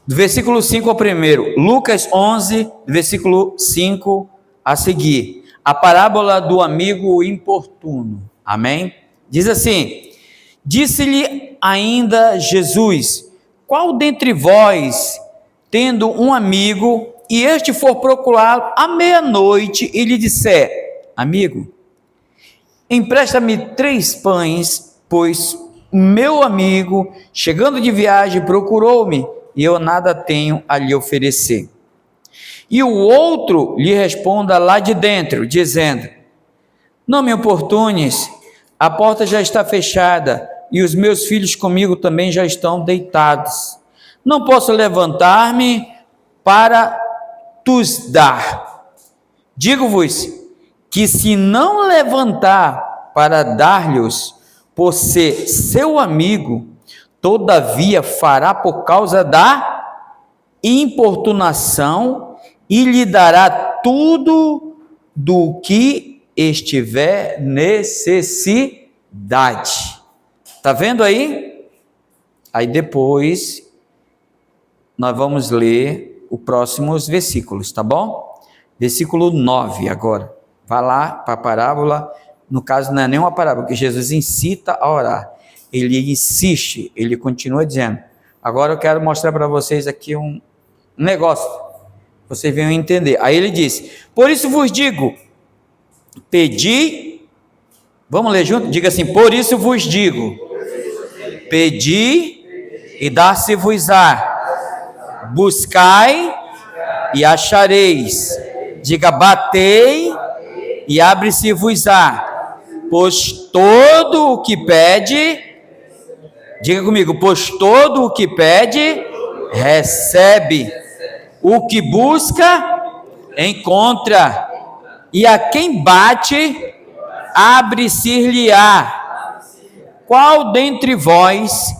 do versículo 5 ao primeiro. Lucas 11, versículo 5 a seguir. A parábola do amigo importuno. Amém? Diz assim: disse-lhe ainda Jesus: qual dentre vós, tendo um amigo, e este for procurá-lo à meia-noite, e lhe disser: amigo, empresta-me 3 pães, pois meu amigo, chegando de viagem, procurou-me, e eu nada tenho a lhe oferecer. E o outro lhe responda lá de dentro, dizendo: não me importunes, a porta já está fechada, e os meus filhos comigo também já estão deitados. Não posso levantar-me para tus dar. Digo-vos que se não levantar para dar-lhes, por ser seu amigo, todavia fará por causa da importunação e lhe dará tudo do que estiver necessidade. Está vendo aí? Aí depois nós vamos ler os próximos versículos, tá bom? Versículo 9 agora. Vai lá para a parábola. No caso, não é nenhuma parábola, porque Jesus incita a orar. Ele insiste, ele continua dizendo. Agora eu quero mostrar para vocês aqui um negócio. Vocês venham entender. Aí ele diz: por isso vos digo, pedi. Vamos ler junto? Diga assim: por isso vos digo, pedi e dar-se-vos-á. Buscai e achareis. Diga: batei e abre-se-vos-á. Pois todo o que pede, diga comigo, pois todo o que pede, recebe. O que busca, encontra. E a quem bate, abre-se-lhe-á. Qual dentre vós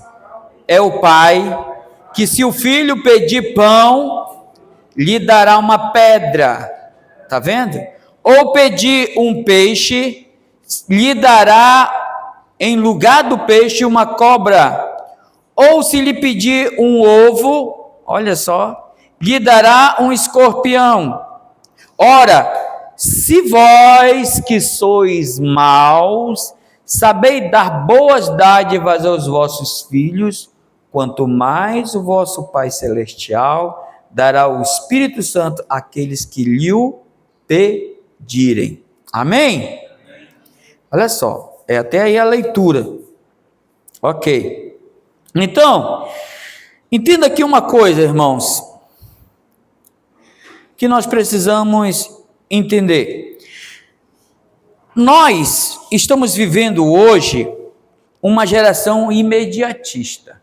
é o pai, que se o filho pedir pão, lhe dará uma pedra? Está vendo? Ou pedir um peixe, lhe dará em lugar do peixe uma cobra? Ou se lhe pedir um ovo, olha só, lhe dará um escorpião? Ora, se vós que sois maus, sabeis dar boas dádivas aos vossos filhos, quanto mais o vosso Pai Celestial dará o Espírito Santo àqueles que lhe o pedirem. Amém? Olha só, é até aí a leitura. Ok. Então, entenda aqui uma coisa, irmãos, que nós precisamos entender. Nós estamos vivendo hoje uma geração imediatista.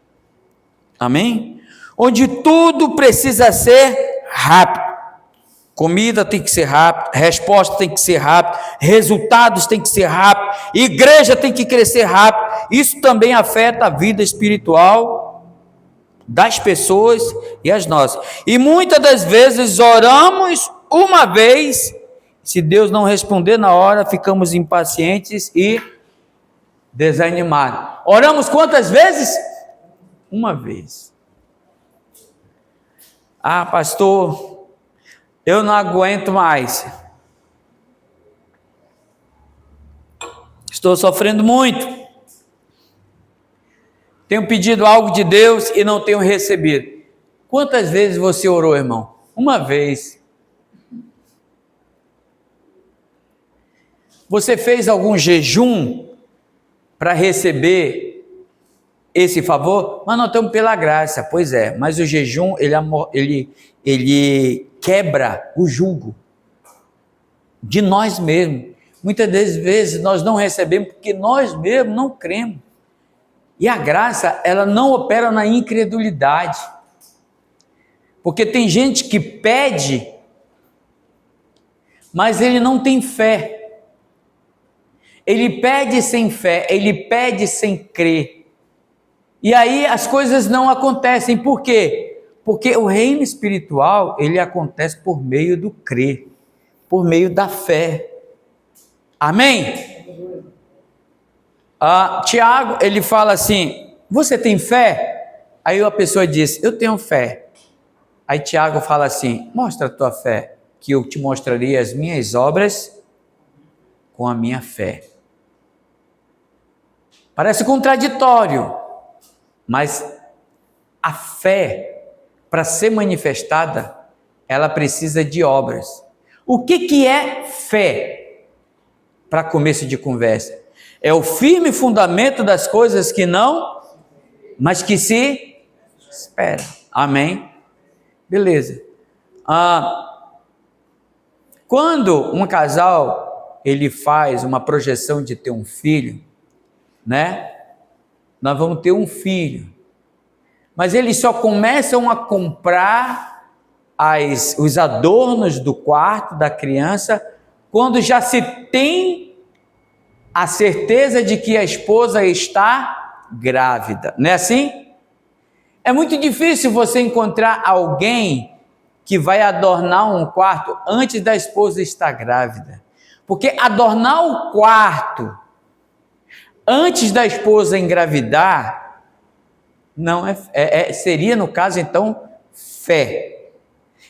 Amém? Onde tudo precisa ser rápido. Comida tem que ser rápido, resposta tem que ser rápido, resultados tem que ser rápido, igreja tem que crescer rápido. Isso também afeta a vida espiritual das pessoas e as nossas. E muitas das vezes oramos uma vez, se Deus não responder na hora, ficamos impacientes e desanimados. Oramos quantas vezes? Uma vez. Ah, pastor, eu não aguento mais. Estou sofrendo muito. Tenho pedido algo de Deus e não tenho recebido. Quantas vezes você orou, irmão? Uma vez. Você fez algum jejum para receber esse favor? Mas nós estamos pela graça. Pois é, mas o jejum, ele quebra o jugo de nós mesmos. Muitas das vezes nós não recebemos porque nós mesmos não cremos. E a graça, ela não opera na incredulidade. Porque tem gente que pede, mas ele não tem fé. Ele pede sem fé, ele pede sem crer. E aí as coisas não acontecem. Por quê? Porque o reino espiritual, ele acontece por meio do crer, por meio da fé. Amém? Tiago, ele fala assim, você tem fé? Aí a pessoa diz, eu tenho fé. Aí Tiago fala assim: mostra a tua fé, que eu te mostraria as minhas obras com a minha fé. Parece contraditório, mas a fé, para ser manifestada, ela precisa de obras. O que é fé? Para começo de conversa, é o firme fundamento das coisas que não, mas que se espera. Amém? Beleza. Quando um casal ele faz uma projeção de ter um filho, né? Nós vamos ter um filho, mas eles só começam a comprar os adornos do quarto da criança quando já se tem a certeza de que a esposa está grávida, não é assim? É muito difícil você encontrar alguém que vai adornar um quarto antes da esposa estar grávida, porque adornar o quarto antes da esposa engravidar não seria, no caso, então, fé.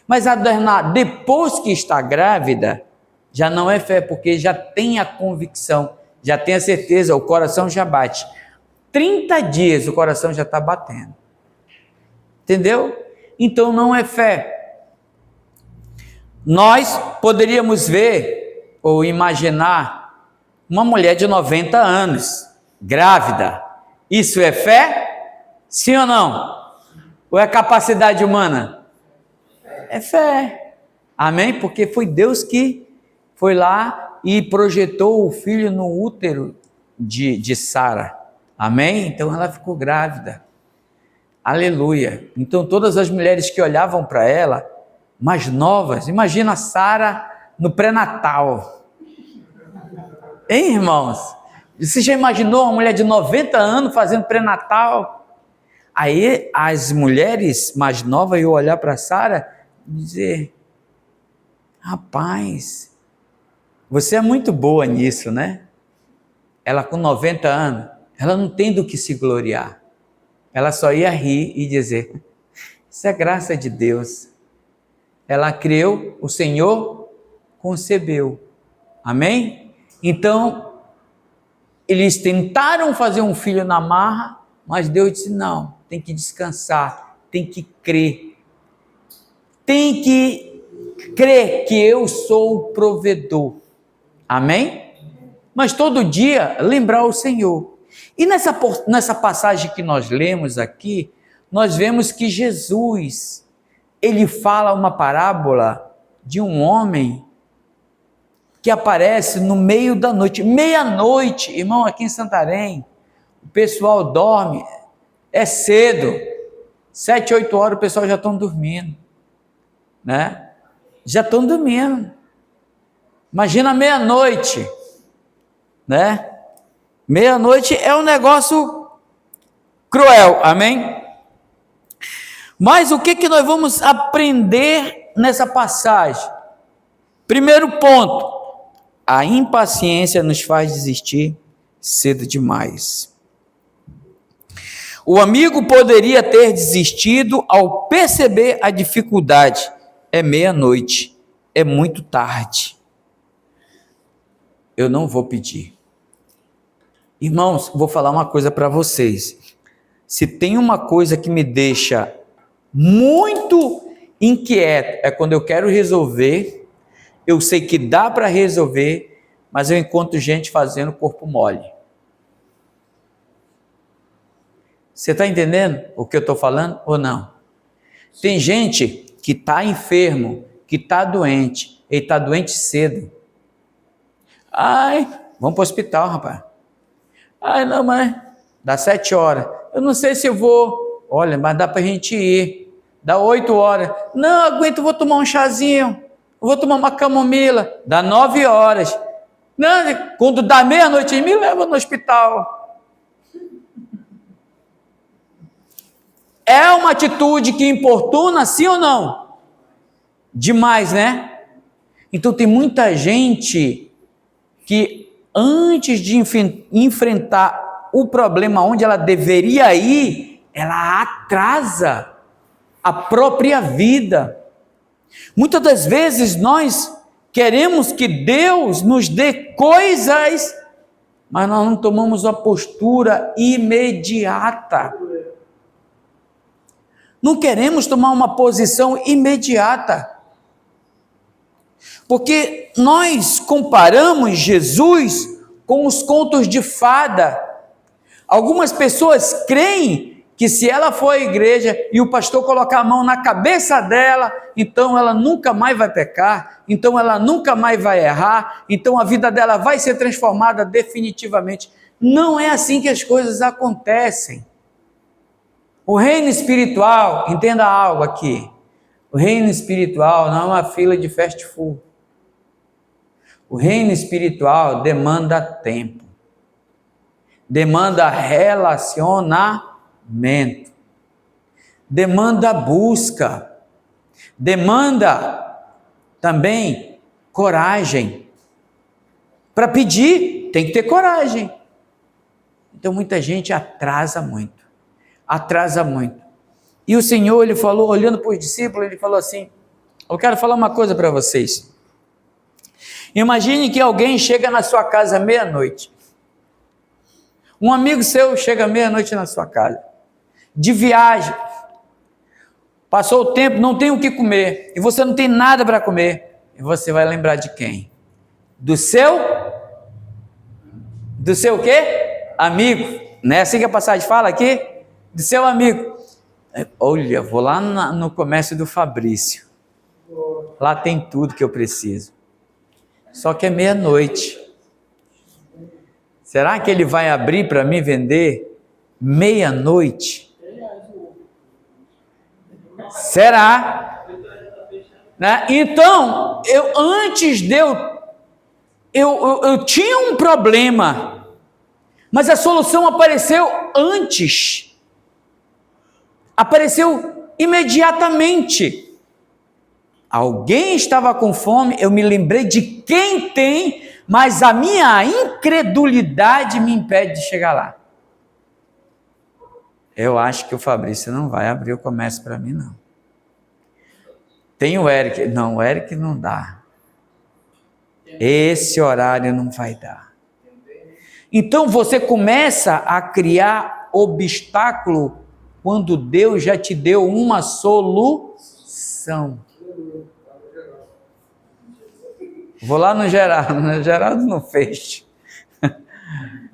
Mas adornar depois que está grávida já não é fé, porque já tem a convicção, já tem a certeza, o coração já bate. 30 dias o coração já está batendo. Entendeu? Então não é fé. Nós poderíamos ver ou imaginar uma mulher de 90 anos, grávida. Isso é fé? Sim ou não? Ou é capacidade humana? É fé. Amém? Porque foi Deus que foi lá e projetou o filho no útero de Sara. Amém? Então ela ficou grávida. Aleluia. Então todas as mulheres que olhavam para ela, mais novas, imagina Sara no pré-natal. Hein, irmãos? Você já imaginou uma mulher de 90 anos fazendo pré-natal? Aí as mulheres mais novas iam olhar para Sara e dizer: rapaz, você é muito boa nisso, né? Ela com 90 anos, ela não tem do que se gloriar. Ela só ia rir e dizer: isso é graça de Deus. Ela creu, o Senhor concebeu. Amém? Então, eles tentaram fazer um filho na marra, mas Deus disse: não, tem que descansar, tem que crer. Tem que crer que eu sou o provedor. Amém? Mas todo dia lembrar o Senhor. E nessa passagem que nós lemos aqui, nós vemos que Jesus, ele fala uma parábola de um homem que aparece no meio da noite, meia-noite, irmão, aqui em Santarém, o pessoal dorme, é cedo, 7, 8 horas o pessoal já estão dormindo, né? Já estão dormindo. Imagina meia-noite, né? Meia-noite é um negócio cruel, amém? Mas o que nós vamos aprender nessa passagem? Primeiro ponto, a impaciência nos faz desistir cedo demais. O amigo poderia ter desistido ao perceber a dificuldade. É meia-noite, é muito tarde. Eu não vou pedir. Irmãos, vou falar uma coisa para vocês. Se tem uma coisa que me deixa muito inquieto, é quando eu quero resolver, eu sei que dá para resolver, mas eu encontro gente fazendo corpo mole. Você está entendendo o que eu estou falando ou não? Tem gente que está enfermo, que está doente, ele está doente cedo. Ai, vamos para o hospital, rapaz. Ai, não, mas dá 7 horas. Eu não sei se eu vou. Olha, mas dá para a gente ir. Dá 8 horas. Não, aguento, vou tomar um chazinho. Vou tomar uma camomila. Dá 9 horas. Não, quando dá meia-noite, me leva no hospital. É uma atitude que importuna, sim ou não? Demais, né? Então tem muita gente que antes de enfrentar o problema onde ela deveria ir, ela atrasa a própria vida. Muitas das vezes nós queremos que Deus nos dê coisas, mas nós não tomamos a postura imediata. Não queremos tomar uma posição imediata. Porque nós comparamos Jesus com os contos de fada. Algumas pessoas creem que se ela for à igreja e o pastor colocar a mão na cabeça dela, então ela nunca mais vai pecar, então ela nunca mais vai errar, então a vida dela vai ser transformada definitivamente. Não é assim que as coisas acontecem. O reino espiritual, entenda algo aqui, o reino espiritual não é uma fila de fast food. O reino espiritual demanda tempo, demanda relacionamento, demanda busca, demanda também coragem. Para pedir, tem que ter coragem. Então muita gente atrasa muito. E o Senhor, ele falou, olhando para os discípulos, ele falou assim: eu quero falar uma coisa para vocês. Imagine que alguém chega na sua casa meia-noite. Um amigo seu chega meia-noite na sua casa, de viagem, passou o tempo, não tem o que comer, e você não tem nada para comer, e você vai lembrar de quem? Do seu quê? Amigo. Não é assim que a passagem fala aqui? Do seu amigo. Olha, vou lá no comércio do Fabrício, lá tem tudo que eu preciso, só que é meia-noite. Será que ele vai abrir para mim vender meia-noite? Será? Né? Então, antes de eu tinha um problema, mas a solução apareceu antes. Apareceu imediatamente. Alguém estava com fome, eu me lembrei de quem tem, mas a minha incredulidade me impede de chegar lá. Eu acho que o Fabrício não vai abrir o comércio para mim, não. Tem o Eric. Não, o Eric não dá. Esse horário não vai dar. Então você começa a criar obstáculo quando Deus já te deu uma solução. Vou lá no Geraldo não fecha.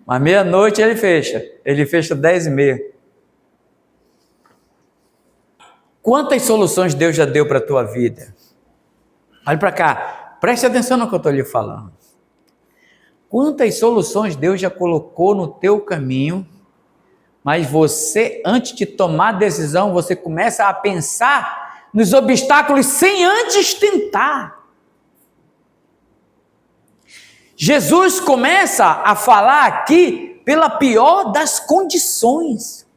Mas meia-noite ele fecha 10h30. Quantas soluções Deus já deu para a tua vida? Olha para cá, preste atenção no que eu estou lhe falando. Quantas soluções Deus já colocou no teu caminho, mas você, antes de tomar a decisão, você começa a pensar nos obstáculos sem antes tentar. Jesus começa a falar aqui pela pior das condições.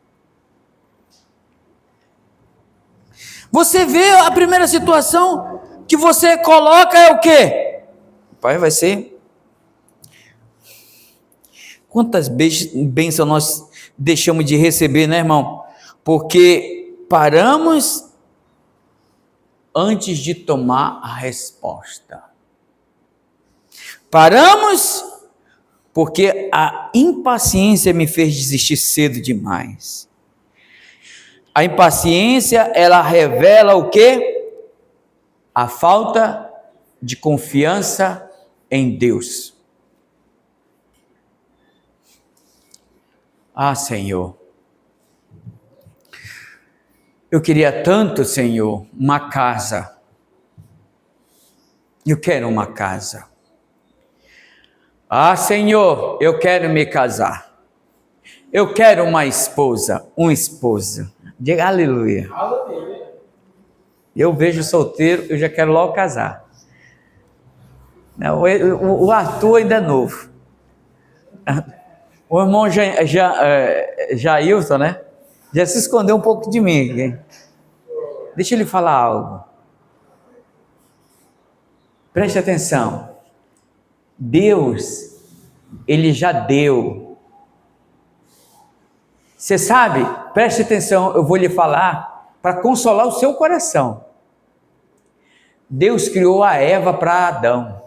Você vê a primeira situação que você coloca é o quê? Pai, vai ser... Quantas bênçãos nós deixamos de receber, né, irmão? Porque paramos antes de tomar a resposta. Paramos porque a impaciência me fez desistir cedo demais. A impaciência, ela revela o quê? A falta de confiança em Deus. Ah, Senhor, eu queria tanto, Senhor, uma casa. Eu quero uma casa. Ah, Senhor, eu quero me casar. Eu quero uma esposa, um esposo. Diga aleluia. Aleluia. Eu vejo solteiro, eu já quero logo casar. O Arthur ainda é novo. O irmão Jailson, né? Já se escondeu um pouco de mim. Hein? Deixa ele falar algo. Preste atenção. Deus, Ele já deu. Você sabe? Preste atenção, eu vou lhe falar para consolar o seu coração. Deus criou a Eva para Adão.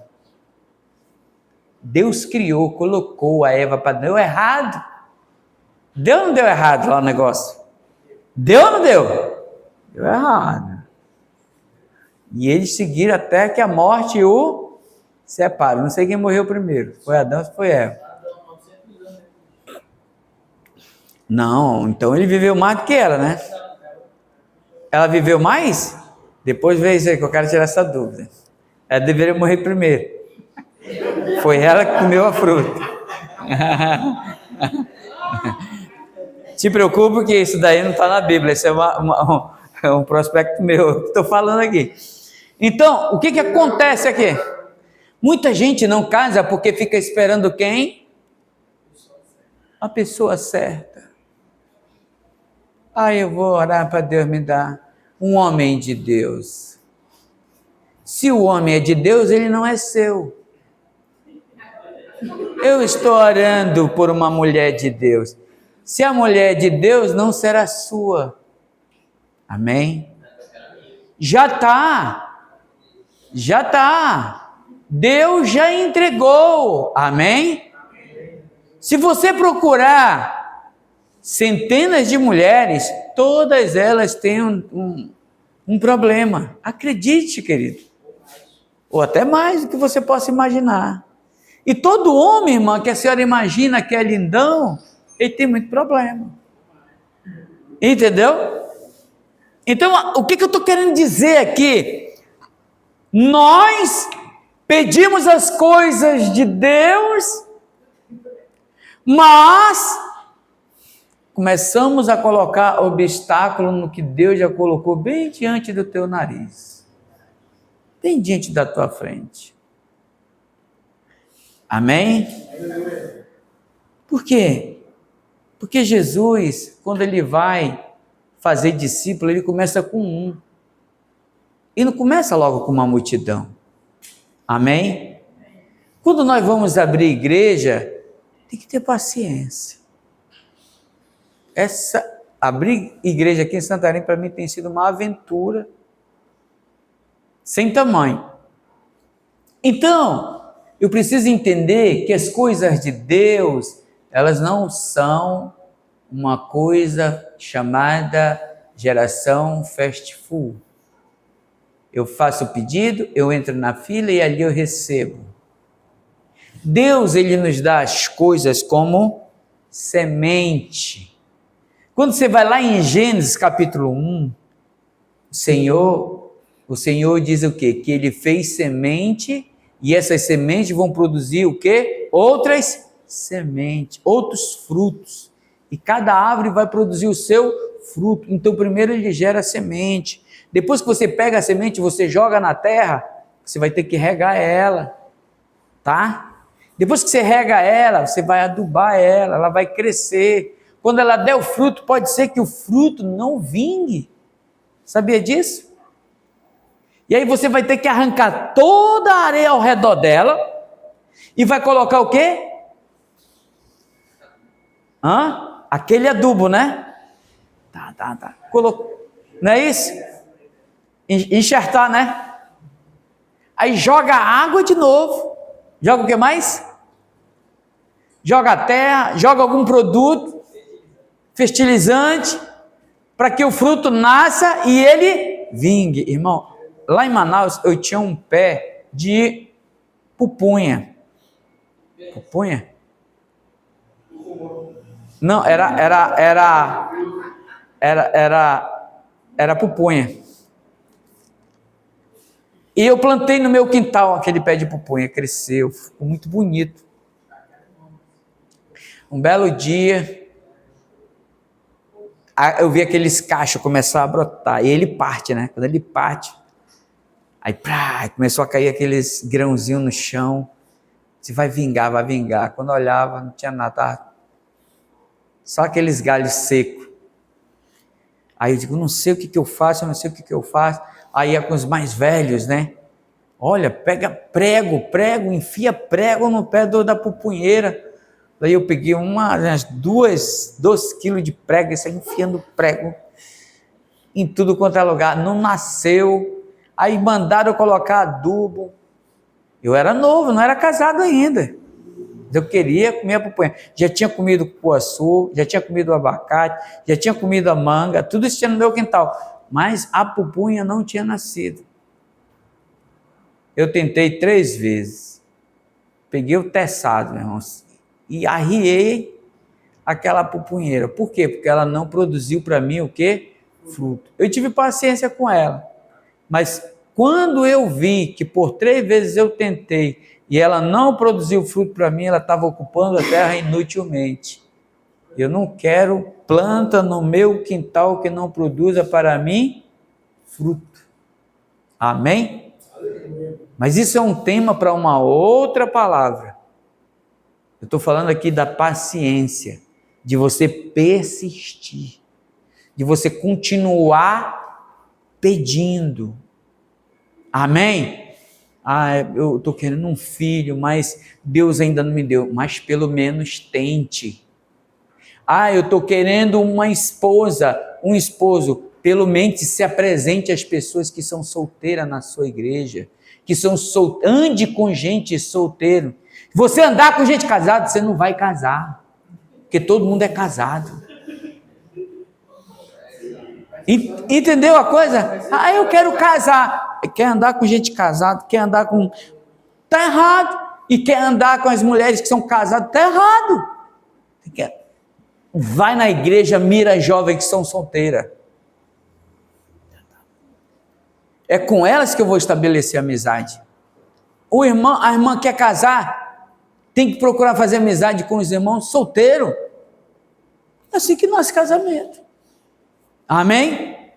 Deus criou, colocou a Eva para Adão. Deu errado. Deu ou não deu errado lá o negócio? Deu ou não deu? Deu errado. E eles seguiram até que a morte o separe. Não sei quem morreu primeiro. Foi Adão ou foi Eva? Não, então ele viveu mais do que ela, né? Ela viveu mais? Depois veio isso aí que eu quero tirar essa dúvida. Ela deveria morrer primeiro. Foi ela que comeu a fruta. Se preocupe que isso daí não está na Bíblia. Isso é um prospecto meu que estou falando aqui. Então, o que acontece aqui? Muita gente não casa porque fica esperando quem? A pessoa certa. Eu vou orar para Deus me dar um homem de Deus. Se o homem é de Deus, ele não é seu. Eu estou orando por uma mulher de Deus. Se a mulher é de Deus, não será sua. Amém? Já está. Deus já entregou. Amém? Se você procurar centenas de mulheres, todas elas têm um problema. Acredite, querido. Ou até mais do que você possa imaginar. E todo homem, irmã, que a senhora imagina que é lindão, ele tem muito problema. Entendeu? Então, o que eu estou querendo dizer aqui? Nós pedimos as coisas de Deus, mas começamos a colocar obstáculo no que Deus já colocou bem diante do teu nariz, bem diante da tua frente. Amém? Por quê? Porque Jesus, quando ele vai fazer discípulo, ele começa com um. E não começa logo com uma multidão. Amém? Quando nós vamos abrir igreja, tem que ter paciência. Abrir igreja aqui em Santarém, para mim, tem sido uma aventura sem tamanho. Então, eu preciso entender que as coisas de Deus, elas não são uma coisa chamada geração fast food. Eu faço o pedido, eu entro na fila e ali eu recebo. Deus, ele nos dá as coisas como semente. Quando você vai lá em Gênesis capítulo 1, o Senhor diz o quê? Que ele fez semente e essas sementes vão produzir o quê? Outras sementes, outros frutos. E cada árvore vai produzir o seu fruto. Então primeiro ele gera a semente. Depois que você pega a semente, você joga na terra, você vai ter que regar ela, tá? Depois que você rega ela, você vai adubar ela vai crescer. Quando ela der o fruto, pode ser que o fruto não vingue. Sabia disso? E aí você vai ter que arrancar toda a areia ao redor dela e vai colocar o quê? Aquele adubo, né? Tá. Não é isso? Enxertar, né? Aí joga água de novo. Joga o que mais? Joga a terra, joga algum produto fertilizante para que o fruto nasça e ele vingue. Irmão, lá em Manaus eu tinha um pé de pupunha. Pupunha? Não, era pupunha. E eu plantei no meu quintal aquele pé de pupunha, cresceu, ficou muito bonito. Um belo dia, eu vi aqueles cachos começar a brotar, e ele parte, né? Quando ele parte, aí começou a cair aqueles grãozinhos no chão. Se vai vingar. Quando eu olhava, não tinha nada, só aqueles galhos secos. Aí eu digo, não sei o que eu faço. Aí é com os mais velhos, né? Olha, pega prego, enfia prego no pé da pupunheira. Daí eu peguei umas 2 quilos de prego, e saí enfiando prego. em tudo quanto é lugar, não nasceu, aí mandaram eu colocar adubo. Eu era novo, não era casado ainda. Eu queria comer a pupunha. Já tinha comido cupuaçu, já tinha comido o abacate, já tinha comido a manga, tudo isso tinha no meu quintal. Mas a pupunha não tinha nascido. Eu tentei 3 vezes. Peguei o teçado, meu irmão, e arriei aquela pupunheira. Por quê? Porque ela não produziu para mim o quê? Fruto. Eu tive paciência com ela. Mas quando eu vi que por 3 vezes eu tentei e ela não produziu fruto para mim, ela estava ocupando a terra inutilmente. Eu não quero planta no meu quintal que não produza para mim fruto. Amém? Mas isso é um tema para uma outra palavra. Eu estou falando aqui da paciência, de você persistir, de você continuar pedindo. Amém? Eu estou querendo um filho, mas Deus ainda não me deu. Mas pelo menos tente. Eu estou querendo uma esposa, um esposo. Pelo menos se apresente às pessoas que são solteiras na sua igreja, que são ande com gente solteira. Você andar com gente casada, você não vai casar, porque todo mundo é casado. Entendeu a coisa? Eu quero casar. Quer andar com gente casada, quer andar com... Está errado. E quer andar com as mulheres que são casadas, está errado. Vai na igreja, mira as jovens que são solteiras. É com elas que eu vou estabelecer amizade. A irmã quer casar, tem que procurar fazer amizade com os irmãos solteiros. É assim que nosso casamento. Amém?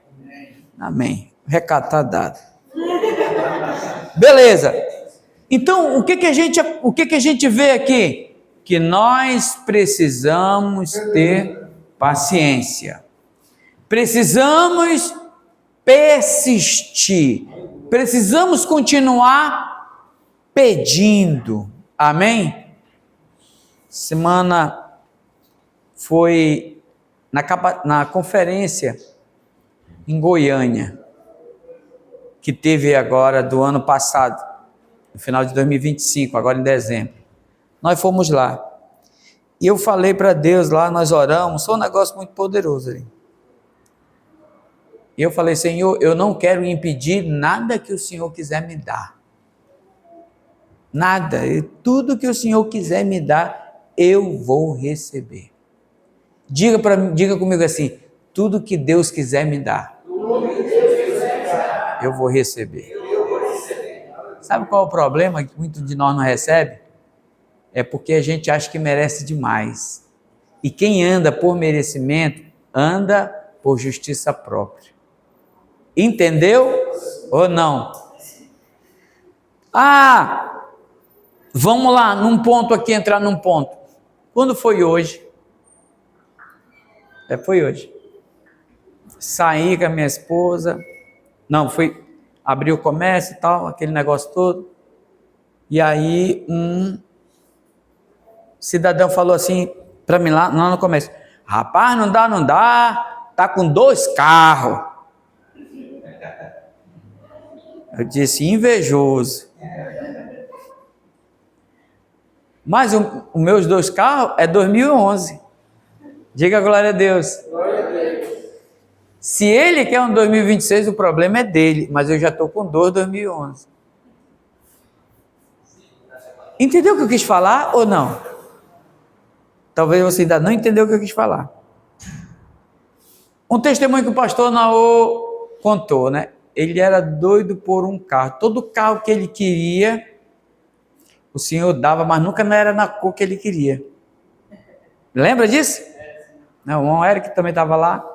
Amém. O recado está dado. Beleza. Então, o que a gente vê aqui? Que nós precisamos ter paciência. Precisamos persistir. Precisamos continuar pedindo. Amém? Semana foi na conferência em Goiânia, que teve agora do ano passado, no final de 2025, agora em dezembro. Nós fomos lá. E eu falei para Deus lá, nós oramos, foi um negócio muito poderoso ali. E eu falei, Senhor, eu não quero impedir nada que o Senhor quiser me dar. Nada. E tudo que o Senhor quiser me dar, eu vou receber. Diga comigo assim, tudo que Deus quiser me dar, eu vou receber. Sabe qual é o problema que muitos de nós não recebem? É porque a gente acha que merece demais. E quem anda por merecimento, anda por justiça própria. Entendeu ou não? Vamos lá, num ponto aqui, entrar num ponto. Quando foi hoje? Foi hoje. Saí com a minha esposa. Não, fui abrir o comércio e tal, aquele negócio todo. E aí um cidadão falou assim para mim lá no comércio: rapaz, não dá, tá com 2 carros. Eu disse, invejoso. Mas os meus 2 carros é 2011. Diga glória a Deus. Glória a Deus. Se ele quer um 2026, o problema é dele, mas eu já estou com 2 2011. Entendeu o que eu quis falar ou não? Talvez você ainda não entendeu o que eu quis falar. Um testemunho que o pastor Naô contou, né? Ele era doido por um carro. Todo carro que ele queria, o Senhor dava, mas nunca não era na cor que ele queria. Lembra disso? Não, o irmão Eric também estava lá.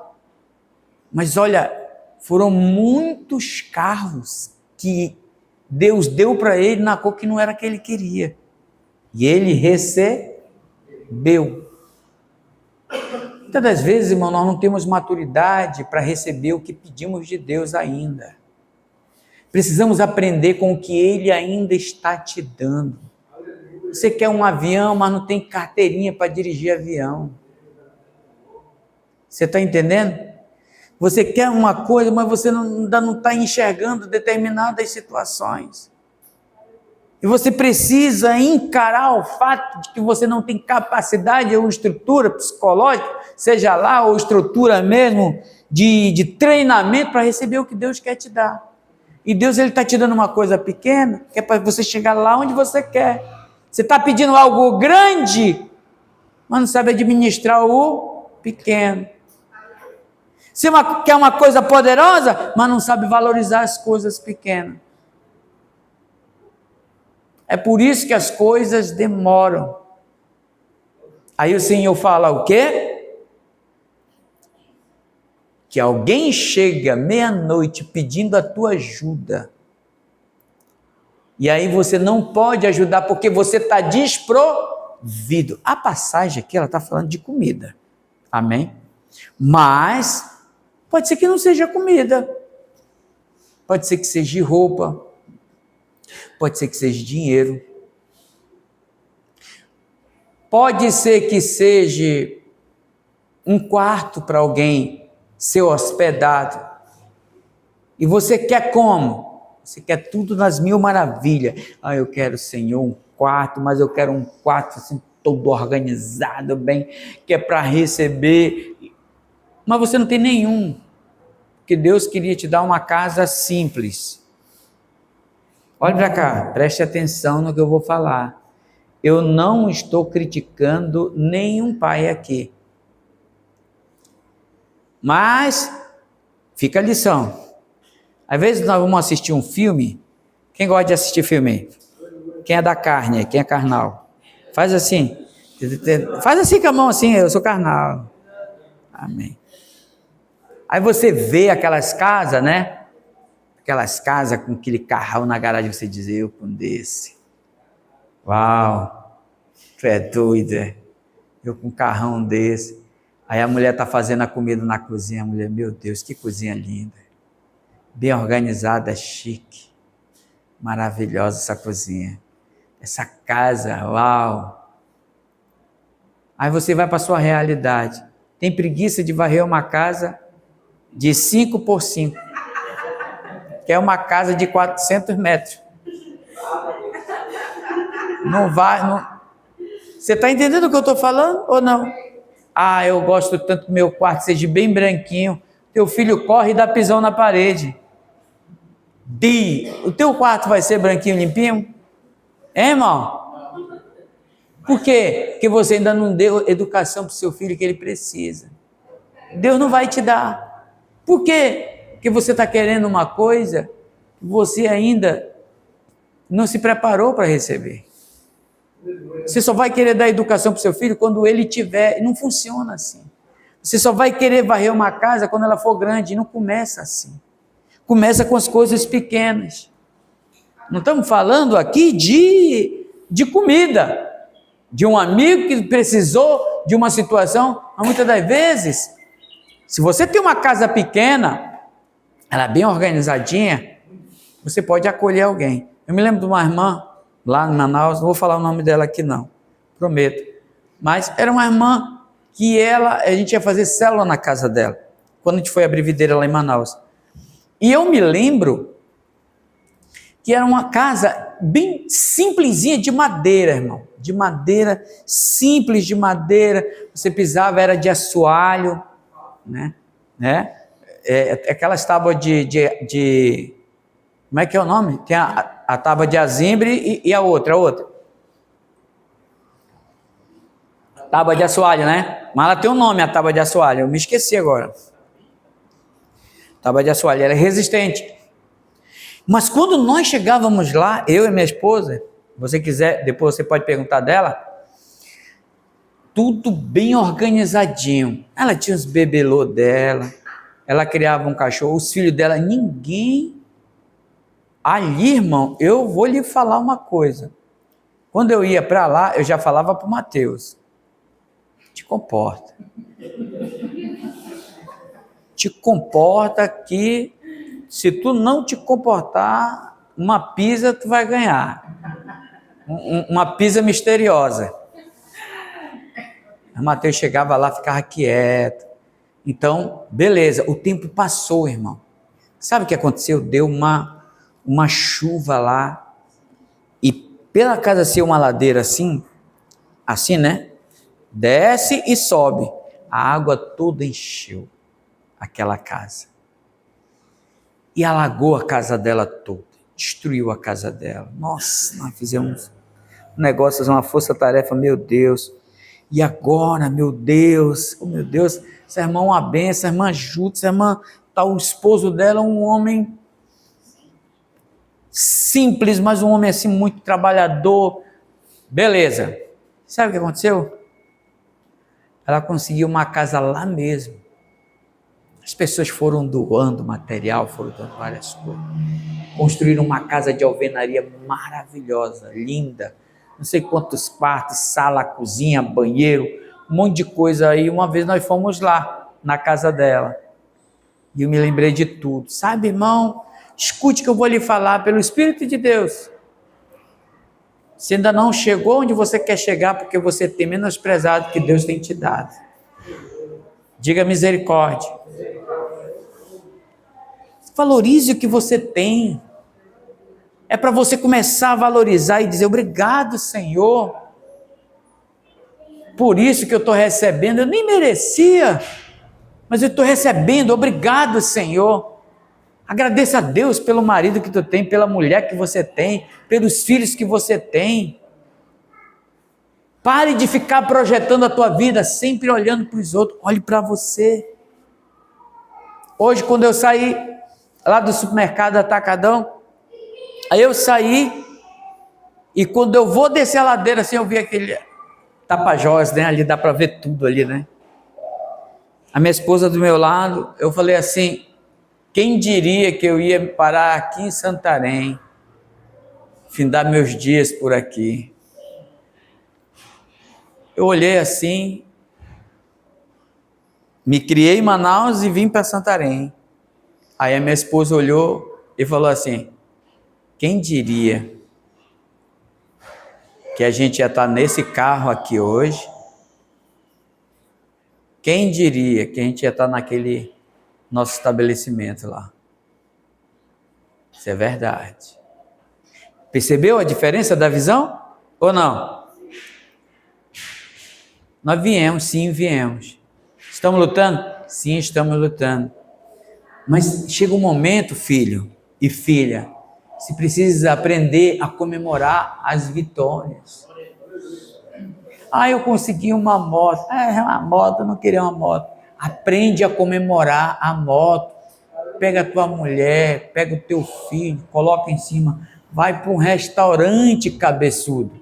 Mas olha, foram muitos carros que Deus deu para ele na cor que não era que ele queria. E ele recebeu. Muitas das vezes, irmão, nós não temos maturidade para receber o que pedimos de Deus ainda. Precisamos aprender com o que Ele ainda está te dando. Você quer um avião, mas não tem carteirinha para dirigir avião. Você está entendendo? Você quer uma coisa, mas você ainda não está enxergando determinadas situações. E você precisa encarar o fato de que você não tem capacidade ou estrutura psicológica, seja lá, ou estrutura mesmo de treinamento para receber o que Deus quer te dar. E Deus está te dando uma coisa pequena, que é para você chegar lá onde você quer. Você está pedindo algo grande, mas não sabe administrar o pequeno. Você quer uma coisa poderosa, mas não sabe valorizar as coisas pequenas. É por isso que as coisas demoram. Aí o Senhor fala o quê? Que alguém chega meia-noite pedindo a tua ajuda. E aí você não pode ajudar porque você está desprovido. A passagem aqui, ela está falando de comida. Amém? Mas pode ser que não seja comida. Pode ser que seja roupa. Pode ser que seja dinheiro. Pode ser que seja um quarto para alguém ser hospedado. E você quer como? Você quer tudo nas mil maravilhas. Ah, eu quero, Senhor, um quarto, mas eu quero um quarto assim, todo organizado, bem, que é para receber. Mas você não tem nenhum. Porque Deus queria te dar uma casa simples. Olha para cá, preste atenção no que eu vou falar. Eu não estou criticando nenhum pai aqui. Mas, fica a lição. Às vezes nós vamos assistir um filme. Quem gosta de assistir filme? Quem é da carne? Quem é carnal? Faz assim. Faz assim com a mão assim, eu sou carnal. Amém. Aí você vê aquelas casas, né? Aquelas casas com aquele carrão na garagem, você diz, eu com desse. Uau, tu é doido, é? Eu com um carrão desse. Aí a mulher está fazendo a comida na cozinha, a mulher, meu Deus, que cozinha linda. Bem organizada, chique. Maravilhosa essa cozinha. Essa casa, uau. Aí você vai para a sua realidade. Tem preguiça de varrer uma casa de 5 por 5. Que é uma casa de 400 metros. Não vai, não. Você está entendendo o que eu estou falando ou não? Ah, eu gosto tanto que meu quarto seja bem branquinho. Teu filho corre e dá pisão na parede. O teu quarto vai ser branquinho, limpinho? É, irmão? Por quê? Porque você ainda não deu educação para o seu filho que ele precisa. Deus não vai te dar. Por quê? Porque você está querendo uma coisa que você ainda não se preparou para receber. Você só vai querer dar educação para o seu filho quando ele tiver. Não funciona assim. Você só vai querer varrer uma casa quando ela for grande. E não começa assim. Começa com as coisas pequenas. Não estamos falando aqui de comida. De um amigo que precisou de uma situação. Mas muitas das vezes, se você tem uma casa pequena, ela é bem organizadinha, você pode acolher alguém. Eu me lembro de uma irmã lá em Manaus, não vou falar o nome dela aqui não, prometo. Mas era uma irmã que a gente ia fazer célula na casa dela, quando a gente foi abrir videira lá em Manaus. E eu me lembro que era uma casa bem simplesinha de madeira, irmão. De madeira, simples de madeira. Você pisava, era de assoalho, né? Aquelas tábuas de... Como é que é o nome? Tem a tábua de azimbre e a outra. Tábua de assoalho, né? Mas ela tem um nome, a tábua de assoalho. Eu me esqueci agora. Tábua de assoalho, ela é resistente. Mas quando nós chegávamos lá, eu e minha esposa, se você quiser, depois você pode perguntar dela, tudo bem organizadinho. Ela tinha os bebelô dela, ela criava um cachorro, os filhos dela, ninguém... Ali, irmão, eu vou lhe falar uma coisa. Quando eu ia para lá, eu já falava para o Mateus, te comporta. Te comporta que se tu não te comportar, uma pizza tu vai ganhar. Uma pizza misteriosa. O Mateus chegava lá, ficava quieto. Então, beleza, o tempo passou, irmão. Sabe o que aconteceu? Deu uma chuva lá, e pela casa ser uma ladeira assim, né? Desce e sobe. A água toda encheu aquela casa. E alagou a casa dela toda. Destruiu a casa dela. Nossa, nós fizemos um negócio, uma força-tarefa, meu Deus. E agora, meu Deus, oh meu Deus, essa irmã é uma benção, essa irmã ajuda, essa irmã, tá, o esposo dela é um homem simples, mas um homem assim muito trabalhador. Beleza. Sabe o que aconteceu? Ela conseguiu uma casa lá mesmo. As pessoas foram doando material, foram dando várias coisas. Construíram uma casa de alvenaria maravilhosa, linda. Não sei quantos quartos, sala, cozinha, banheiro, um monte de coisa aí. Uma vez nós fomos lá, na casa dela. E eu me lembrei de tudo. Sabe, irmão? Escute que eu vou lhe falar pelo Espírito de Deus. Você ainda não chegou onde você quer chegar porque você tem menosprezado o que Deus tem te dado. Diga misericórdia. Valorize o que você tem. É para você começar a valorizar e dizer: obrigado, Senhor. Por isso que eu estou recebendo, eu nem merecia, mas eu estou recebendo, obrigado, Senhor. Agradeça a Deus pelo marido que tu tem, pela mulher que você tem, pelos filhos que você tem. Pare de ficar projetando a tua vida, sempre olhando para os outros, olhe para você. Hoje, quando eu saí lá do supermercado Atacadão, aí eu saí, e quando eu vou descer a ladeira, assim, eu vi aquele Tapajós, né? Ali dá para ver tudo ali, né? A minha esposa do meu lado, eu falei assim: quem diria que eu ia parar aqui em Santarém, findar meus dias por aqui? Eu olhei assim, me criei em Manaus e vim para Santarém. Aí a minha esposa olhou e falou assim: quem diria que a gente ia estar nesse carro aqui hoje? Quem diria que a gente ia estar naquele nosso estabelecimento lá? Isso é verdade. Percebeu a diferença da visão? Ou não? Nós viemos, sim, viemos. Estamos lutando? Sim, estamos lutando. Mas chega um momento, filho e filha, você precisa aprender a comemorar as vitórias. Ah, eu consegui uma moto. Uma moto, eu não queria uma moto. Aprende a comemorar a moto. Pega a tua mulher, pega o teu filho, coloca em cima. Vai para um restaurante cabeçudo.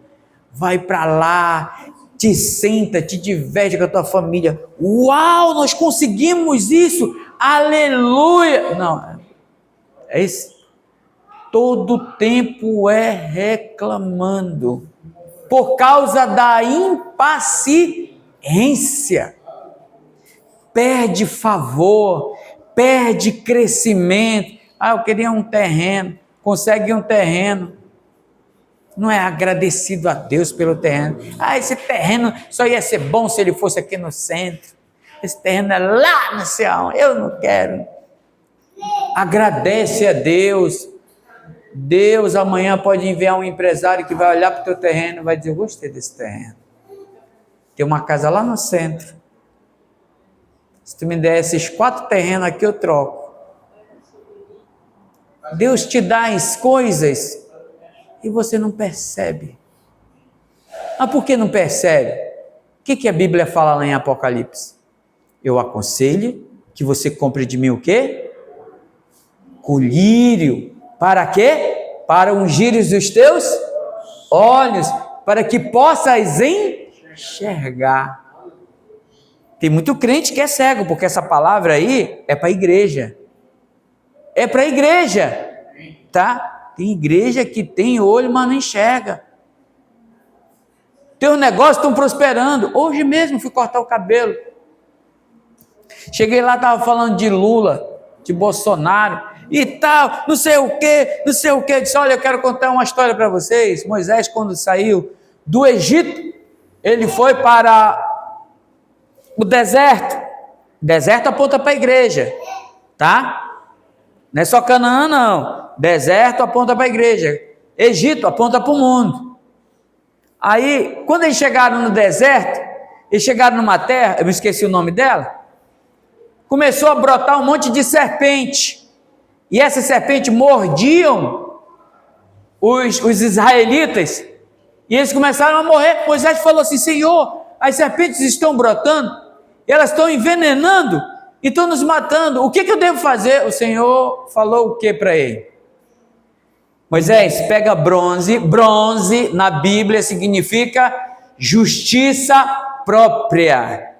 Vai para lá, te senta, te diverte com a tua família. Uau, nós conseguimos isso! Aleluia! Não, é isso. Todo tempo é reclamando, por causa da impaciência. Perde favor, perde crescimento. Ah, eu queria um terreno, consegue um terreno. Não é agradecido a Deus pelo terreno. Ah, esse terreno só ia ser bom se ele fosse aqui no centro. Esse terreno é lá no céu, eu não quero. Agradece a Deus. Deus amanhã pode enviar um empresário que vai olhar para o teu terreno e vai dizer: eu gostei desse terreno. Tem uma casa lá no centro. Se tu me der esses 4 terrenos aqui, eu troco. Deus te dá as coisas e você não percebe. Mas por que não percebe? O que a Bíblia fala lá em Apocalipse? Eu aconselho que você compre de mim o quê? Colírio. Para quê? Para ungir os teus olhos, para que possas enxergar. Tem muito crente que é cego, porque essa palavra aí é para a igreja. É para a igreja, tá? Tem igreja que tem olho, mas não enxerga. Teus negócios estão prosperando. Hoje mesmo fui cortar o cabelo. Cheguei lá, estava falando de Lula, de Bolsonaro e tal, não sei o que. Eu disse: olha, eu quero contar uma história para vocês. Moisés, quando saiu do Egito, ele foi para o deserto, Deserto aponta para a igreja, tá? Não é só Canaã, não. Deserto aponta para a igreja. Egito aponta para o mundo. Aí, quando eles chegaram no deserto, eles chegaram numa terra, eu me esqueci o nome dela, começou a brotar um monte de serpente. E essas serpentes mordiam os israelitas. E eles começaram a morrer. Moisés falou assim: Senhor, as serpentes estão brotando, elas estão envenenando e estão nos matando. O que eu devo fazer? O Senhor falou o que para ele? Moisés, pega bronze. Bronze na Bíblia significa justiça própria.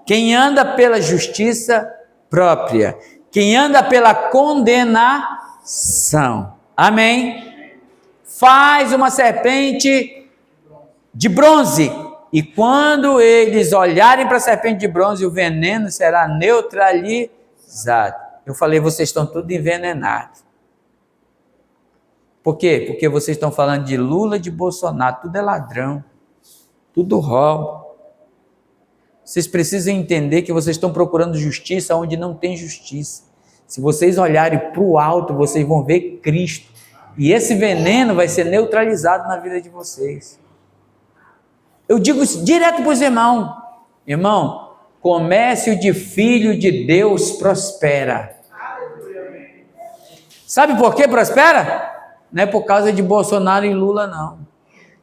Quem anda pela justiça própria, quem anda pela condenação, amém? Faz uma serpente de bronze, e quando eles olharem para a serpente de bronze, o veneno será neutralizado. Eu falei, vocês estão tudo envenenados. Por quê? Porque vocês estão falando de Lula, de Bolsonaro, tudo é ladrão, tudo roubo. Vocês precisam entender que vocês estão procurando justiça onde não tem justiça. Se vocês olharem para o alto, vocês vão ver Cristo. E esse veneno vai ser neutralizado na vida de vocês. Eu digo isso direto para os irmãos. Irmão, comércio de filho de Deus prospera. Sabe por que prospera? Não é por causa de Bolsonaro e Lula, não.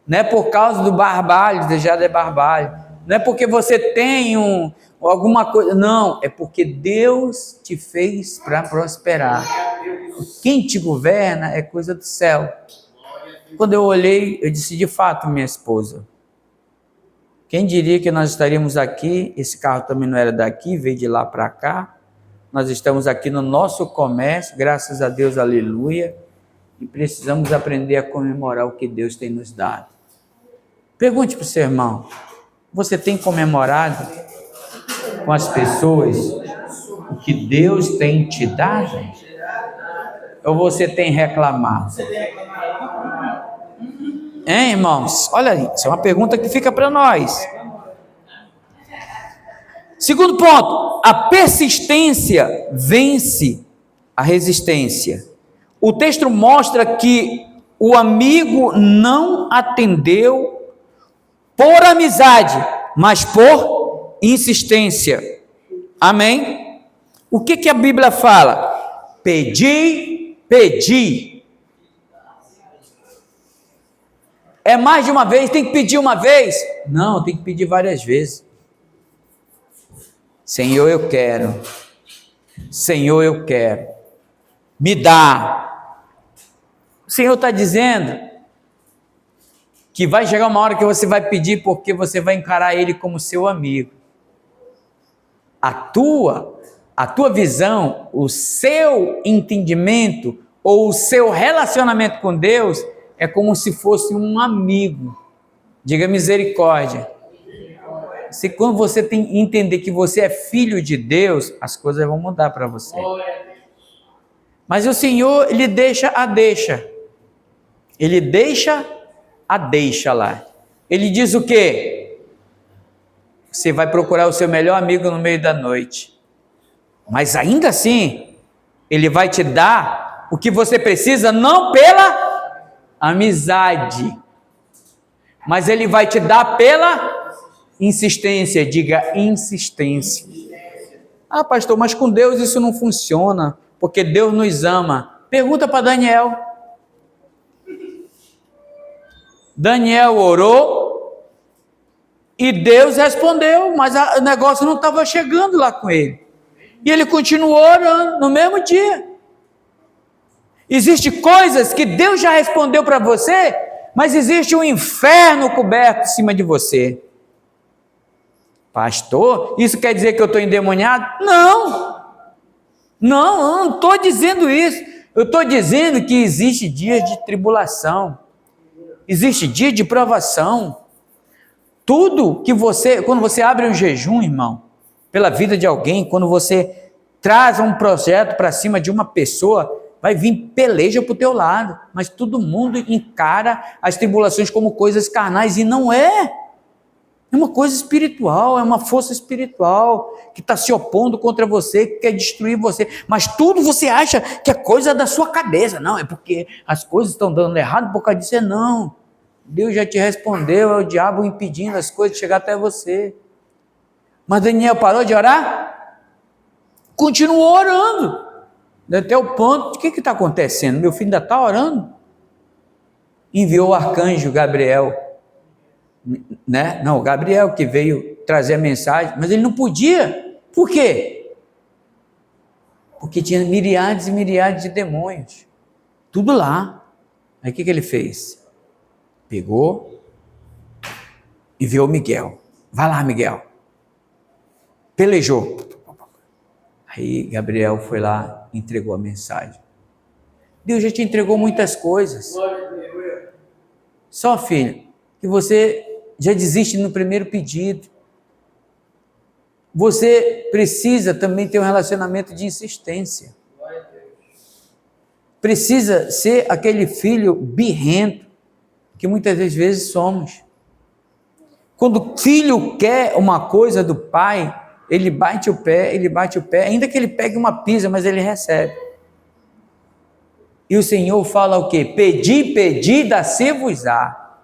Não é por causa do barbalho, de Jader Barbalho. Não é porque você tem alguma coisa. Não, é porque Deus te fez para prosperar. Quem te governa é coisa do céu. Quando eu olhei, eu disse, de fato, minha esposa, quem diria que nós estaríamos aqui? Esse carro também não era daqui, veio de lá para cá. Nós estamos aqui no nosso comércio, graças a Deus, aleluia. E precisamos aprender a comemorar o que Deus tem nos dado. Pergunte para o seu irmão, você tem comemorado com as pessoas o que Deus tem te dado? Ou você tem reclamado? Hein, irmãos? Olha aí, isso é uma pergunta que fica para nós. Segundo ponto, a persistência vence a resistência. O texto mostra que o amigo não atendeu por amizade, mas por insistência. Amém? O que a Bíblia fala? Pedi. É mais de uma vez? Tem que pedir uma vez? Não, tem que pedir várias vezes. Senhor, eu quero. Senhor, eu quero. Me dá. O Senhor está dizendo que vai chegar uma hora que você vai pedir porque você vai encarar Ele como seu amigo. A tua visão, o seu entendimento ou o seu relacionamento com Deus é como se fosse um amigo. Diga misericórdia. Se quando você entender que você é filho de Deus, as coisas vão mudar para você. Mas o Senhor, Ele deixa a deixa. Ele deixa a deixa lá. Ele diz o quê? Você vai procurar o seu melhor amigo no meio da noite. Mas ainda assim, Ele vai te dar o que você precisa, não pela amizade, mas Ele vai te dar pela insistência. Diga insistência. Ah, pastor, mas com Deus isso não funciona, porque Deus nos ama. Pergunta para Daniel. Daniel orou e Deus respondeu, mas o negócio não estava chegando lá com ele. E ele continuou orando no mesmo dia. Existem coisas que Deus já respondeu para você, mas existe um inferno coberto em cima de você. Pastor, isso quer dizer que eu estou endemoniado? Não, eu não estou dizendo isso. Eu estou dizendo que existe dias de tribulação. Existe dia de provação. Tudo que quando você abre um jejum, irmão, pela vida de alguém, quando você traz um projeto para cima de uma pessoa, vai vir peleja para o teu lado, mas todo mundo encara as tribulações como coisas carnais, e não é. É uma coisa espiritual, é uma força espiritual que está se opondo contra você, que quer destruir você. Mas tudo você acha que é coisa da sua cabeça. Não, é porque as coisas estão dando errado por causa disso. Não. Deus já te respondeu, é o diabo impedindo as coisas de chegar até você. Mas Daniel parou de orar? Continuou orando. Até o ponto, o que está acontecendo? Meu filho ainda está orando? Enviou o arcanjo Gabriel, né? Não, o Gabriel que veio trazer a mensagem, mas ele não podia. Por quê? Porque tinha milhares e milhares de demônios. Tudo lá. Aí o que ele fez? Pegou, enviou Miguel. Vai lá, Miguel. Pelejou. Aí Gabriel foi lá, entregou a mensagem. Deus já te entregou muitas coisas. Só, filho, que você já desiste no primeiro pedido. Você precisa também ter um relacionamento de insistência. Precisa ser aquele filho birrento que muitas vezes somos. Quando o filho quer uma coisa do pai, ele bate o pé, ainda que ele pegue uma pisa, mas ele recebe. E o Senhor fala o quê? Pedi, dá-se-vos-á.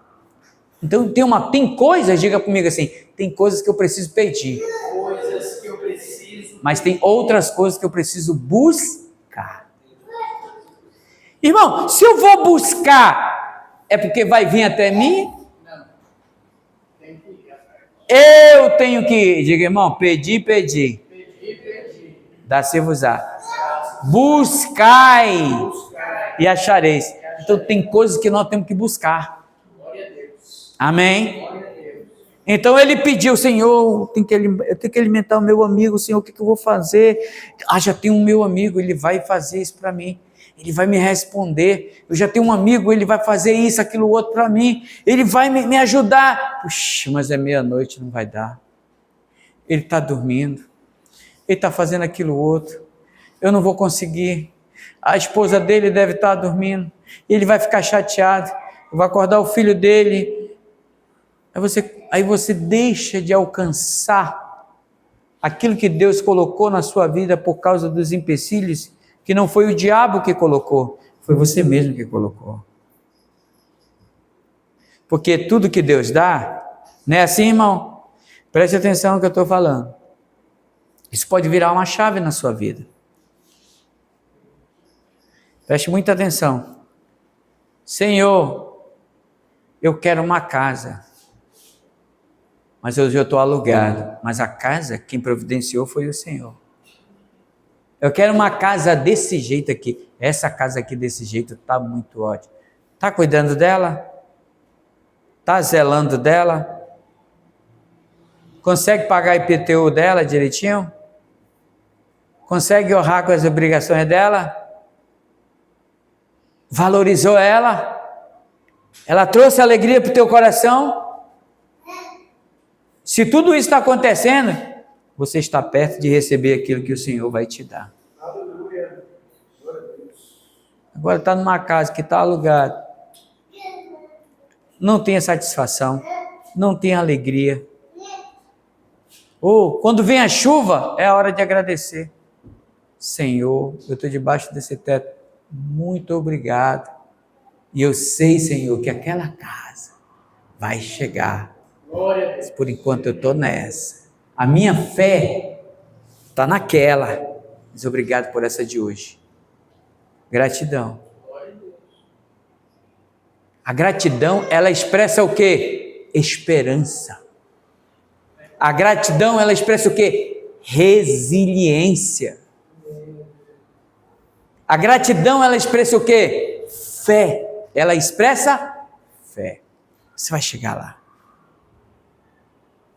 Então tem coisas, diga comigo assim, tem coisas que eu preciso pedir. Coisas que eu preciso. Mas tem outras coisas que eu preciso buscar. Irmão, se eu vou buscar, é porque vai vir até mim? Não. Tem que ir. Eu tenho que ir. Diga, irmão, pedi. Pedi. Dá-se-vos-á. Buscai e achareis. Então tem coisas que nós temos que buscar. Glória a Deus. Amém? Glória a Deus. Então ele pediu, Senhor, eu tenho que alimentar o meu amigo, Senhor, o que eu vou fazer? Já tem um meu amigo, ele vai fazer isso para mim. Ele vai me responder. Eu já tenho um amigo, ele vai fazer isso, aquilo, outro para mim. Ele vai me ajudar. Puxa, mas é meia-noite, não vai dar. Ele está dormindo. Ele está fazendo aquilo, outro. Eu não vou conseguir. A esposa dele deve estar dormindo. Ele vai ficar chateado. Vai acordar o filho dele. Aí você deixa de alcançar aquilo que Deus colocou na sua vida por causa dos empecilhos, que não foi o diabo que colocou, foi você mesmo que colocou. Porque tudo que Deus dá, não é assim, irmão? Preste atenção no que eu estou falando. Isso pode virar uma chave na sua vida. Preste muita atenção. Senhor, eu quero uma casa, mas eu já estou alugado. Mas a casa, quem providenciou foi o Senhor. Eu quero uma casa desse jeito aqui. Essa casa aqui desse jeito está muito ótima. Está cuidando dela? Está zelando dela? Consegue pagar a IPTU dela direitinho? Consegue honrar com as obrigações dela? Valorizou ela? Ela trouxe alegria para o teu coração? Se tudo isso está acontecendo, você está perto de receber aquilo que o Senhor vai te dar. Aleluia. Agora está numa casa que está alugada. Não tem satisfação, não tem alegria. Ou quando vem a chuva, é a hora de agradecer. Senhor, eu estou debaixo desse teto. Muito obrigado. E eu sei, Senhor, que aquela casa vai chegar. Glória a Deus. Por enquanto eu estou nessa. A minha fé está naquela. Mas obrigado por essa de hoje. Gratidão. A gratidão, ela expressa o quê? Esperança. A gratidão, ela expressa o quê? Resiliência. A gratidão, ela expressa o quê? Fé. Ela expressa fé. Você vai chegar lá.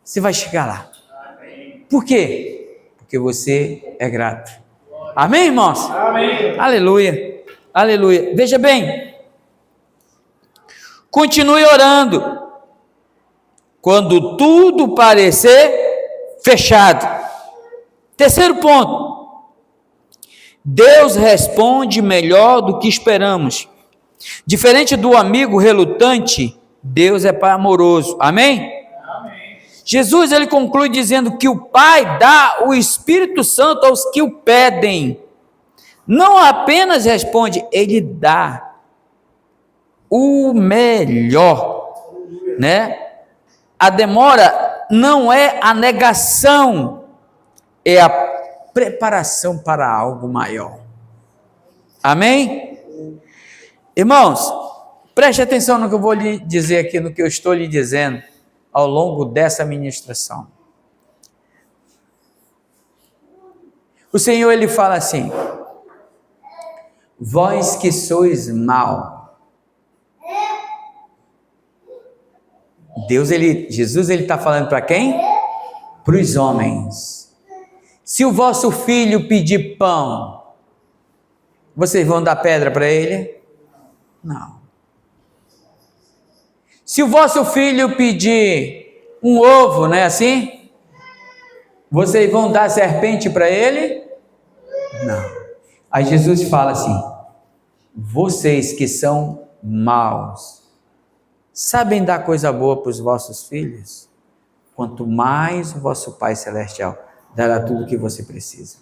Você vai chegar lá. Amém. Por quê? Porque você é grato. Amém, irmãos? Amém. Aleluia. Aleluia. Veja bem. Continue orando. Quando tudo parecer fechado. Terceiro ponto. Deus responde melhor do que esperamos. Diferente do amigo relutante, Deus é pai amoroso. Amém? Amém. Jesus, ele conclui dizendo que o Pai dá o Espírito Santo aos que o pedem. Não apenas responde, ele dá o melhor, né? A demora não é a negação, é a preparação para algo maior. Amém? Irmãos, preste atenção no que eu vou lhe dizer aqui, no que eu estou lhe dizendo ao longo dessa ministração. O Senhor, ele fala assim: vós que sois mau. Jesus, ele está falando para quem? Para os homens. Se o vosso filho pedir pão, vocês vão dar pedra para ele? Não. Se o vosso filho pedir um ovo, não é assim? Vocês vão dar serpente para ele? Não. Aí Jesus fala assim: vocês que são maus, sabem dar coisa boa para os vossos filhos? Quanto mais o vosso Pai Celestial dará tudo o que você precisa.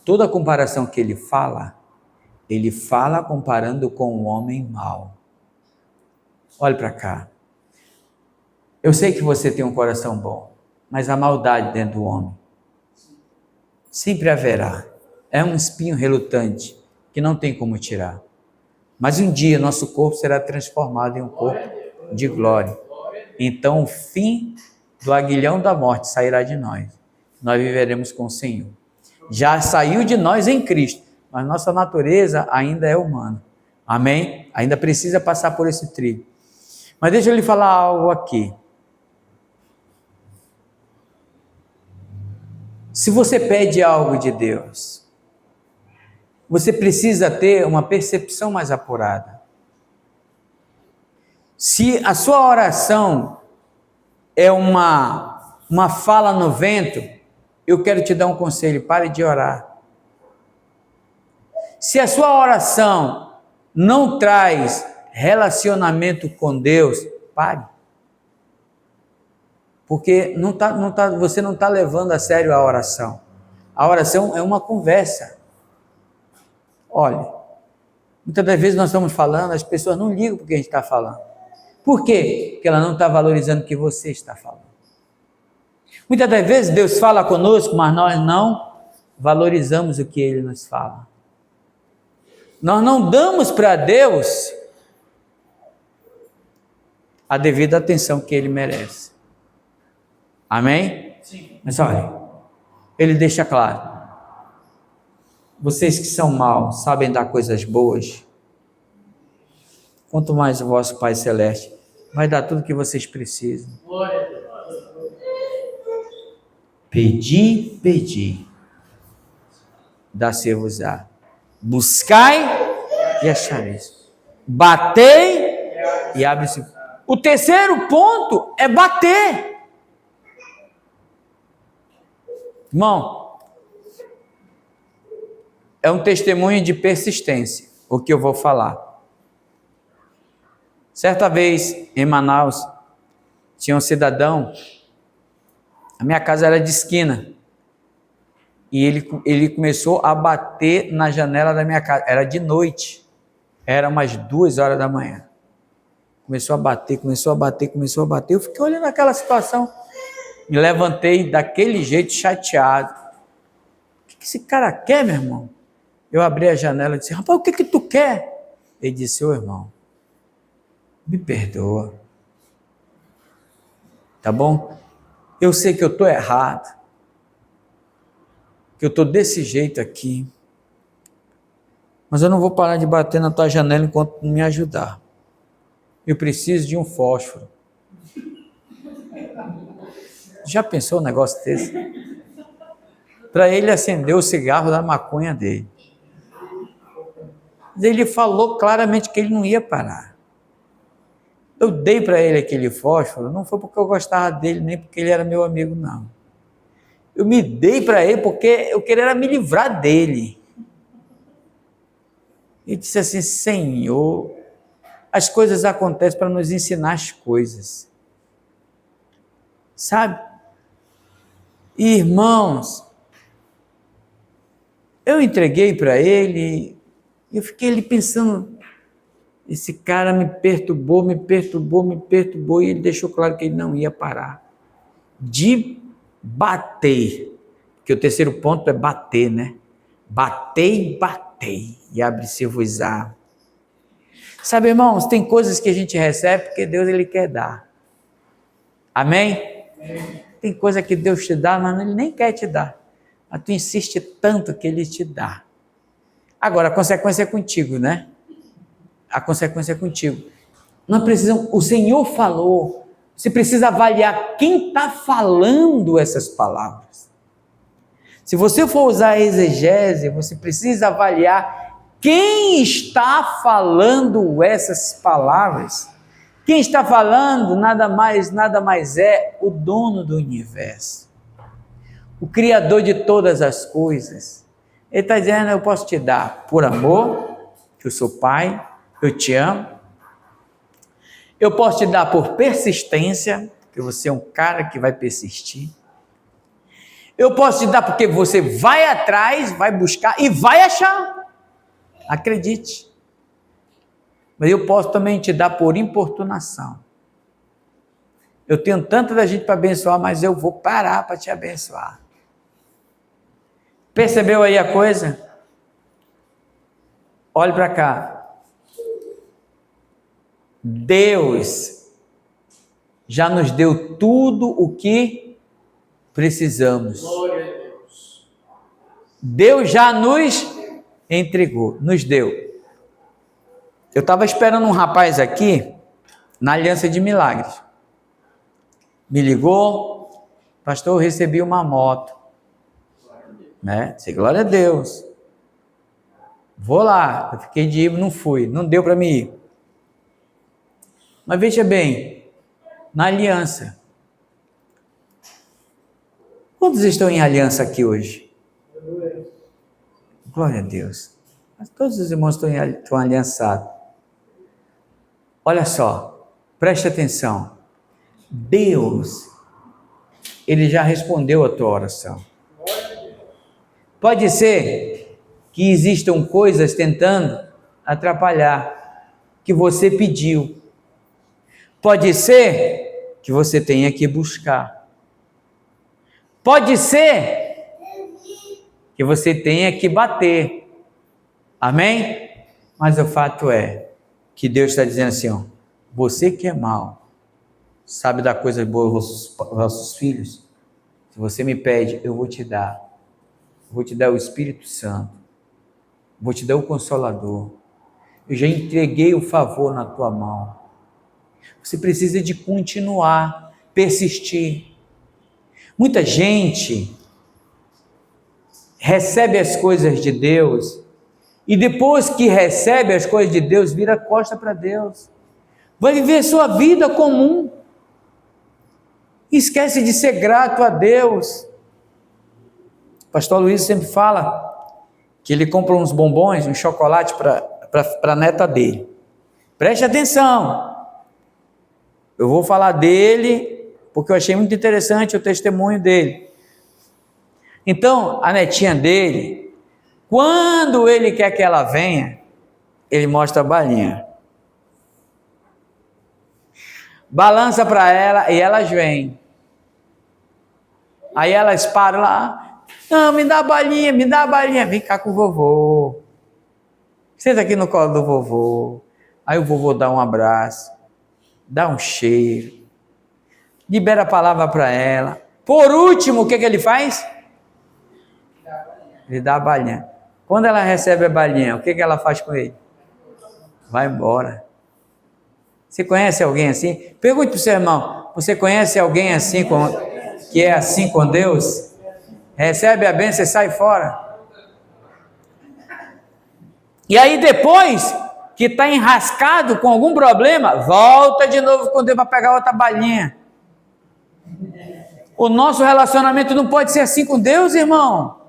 Toda comparação que ele fala comparando com um homem mau. Olhe para cá. Eu sei que você tem um coração bom, mas a maldade dentro do homem sempre haverá. É um espinho relutante que não tem como tirar. Mas um dia nosso corpo será transformado em um corpo de glória. Então o fim do aguilhão da morte sairá de nós. Nós viveremos com o Senhor. Já saiu de nós em Cristo, mas nossa natureza ainda é humana. Amém? Ainda precisa passar por esse trilho. Mas deixa eu lhe falar algo aqui. Se você pede algo de Deus, você precisa ter uma percepção mais apurada. Se a sua oração é uma fala no vento, eu quero te dar um conselho: pare de orar. Se a sua oração não traz relacionamento com Deus, pare. Porque você não está levando a sério a oração. A oração é uma conversa. Olha, muitas das vezes nós estamos falando, as pessoas não ligam para o que a gente está falando. Por quê? Porque ela não está valorizando o que você está falando. Muitas das vezes Deus fala conosco, mas nós não valorizamos o que Ele nos fala. Nós não damos para Deus a devida atenção que Ele merece. Amém? Sim. Mas olha, Ele deixa claro: vocês que são maus, sabem dar coisas boas, quanto mais o vosso Pai Celeste vai dar tudo o que vocês precisam. Glória a Deus. Pedi, pedi, dá-se-vos-á. Buscai e achareis. Batei e abre-se. O terceiro ponto é bater. Irmão, é um testemunho de persistência o que eu vou falar. Certa vez em Manaus, tinha um cidadão. A minha casa era de esquina, e ele começou a bater na janela da minha casa. Era de noite, era umas 2 horas da manhã. Começou a bater. Eu fiquei olhando aquela situação, me levantei daquele jeito, chateado. O que esse cara quer, meu irmão? Eu abri a janela e disse: rapaz, o que tu quer? Ele disse: ô irmão, me perdoa, tá bom? Eu sei que eu estou errado, que eu estou desse jeito aqui, mas eu não vou parar de bater na tua janela enquanto não me ajudar. Eu preciso de um fósforo. Já pensou um negócio desse? Para ele acender o cigarro da maconha dele. Mas ele falou claramente que ele não ia parar. Eu dei para ele aquele fósforo, não foi porque eu gostava dele, nem porque ele era meu amigo, não. Eu me dei para ele porque eu queria me livrar dele. Ele disse assim: Senhor, As coisas acontecem para nos ensinar as coisas. Sabe? Irmãos, eu entreguei para ele, eu fiquei ali pensando, esse cara me perturbou, e ele deixou claro que ele não ia parar de bater, porque o terceiro ponto é bater, né? Batei, e abre-se-vos-á. Sabe, irmãos, tem coisas que a gente recebe porque Deus ele quer dar. Amém? Tem coisa que Deus te dá, mas ele nem quer te dar. Mas tu insiste tanto que ele te dá. Agora, a consequência é contigo, né? A consequência é contigo. Nós precisamos, o Senhor falou, você precisa avaliar quem está falando essas palavras. Se você for usar a exegese, você precisa avaliar quem está falando essas palavras. Quem está falando nada mais é o dono do universo, o Criador de todas as coisas. Ele está dizendo, eu posso te dar por amor, que eu sou pai, eu te amo. Eu posso te dar por persistência, porque você é um cara que vai persistir. Eu posso te dar porque você vai atrás, vai buscar e vai achar. Acredite. Mas eu posso também te dar por importunação. Eu tenho tanta da gente para abençoar, mas eu vou parar para te abençoar. Percebeu aí a coisa? Olhe para cá. Deus já nos deu tudo o que precisamos. Glória a Deus. Deus já nos entregou, nos deu. Eu estava esperando um rapaz aqui, na Aliança de Milagres. Me ligou, pastor, eu recebi uma moto. Né? Disse, glória a Deus. Vou lá, eu fiquei de ir, não fui, não deu para mim ir. Mas veja bem, na aliança. Quantos estão em aliança aqui hoje? Glória a Deus. Mas todos os irmãos estão aliançados. Olha só, preste atenção. Deus, ele já respondeu a tua oração. Pode ser que existam coisas tentando atrapalhar que você pediu. Pode ser que você tenha que buscar. Pode ser que você tenha que bater. Amém? Mas o fato é que Deus está dizendo assim, ó, você que é mau, sabe dar coisas boas aos vossos filhos? Se você me pede, eu vou te dar. Vou te dar o Espírito Santo. Vou te dar o Consolador. Eu já entreguei o favor na tua mão. Você precisa de continuar, persistir. Muita gente recebe as coisas de Deus e depois que recebe as coisas de Deus, vira a costa para Deus. Vai viver sua vida comum. Esquece de ser grato a Deus. O pastor Luiz sempre fala que ele compra uns bombons, um chocolate para a neta dele. Preste atenção. Eu vou falar dele, porque eu achei muito interessante o testemunho dele. Então, a netinha dele, quando ele quer que ela venha, ele mostra a balinha. Balança para ela e elas vêm. Aí elas param lá, não, me dá a balinha, vem cá com o vovô. Senta aqui no colo do vovô. Aí o vovô dá um abraço, dá um cheiro, libera a palavra para ela. Por último, o que ele faz? Ele dá a balinha. Quando ela recebe a balinha, o que ela faz com ele? Vai embora. Você conhece alguém assim? Pergunte para o seu irmão, você conhece alguém assim, que é assim com Deus? Recebe a bênção e sai fora. E aí depois que está enrascado com algum problema, volta de novo com Deus para pegar outra balinha. O nosso relacionamento não pode ser assim com Deus, irmão.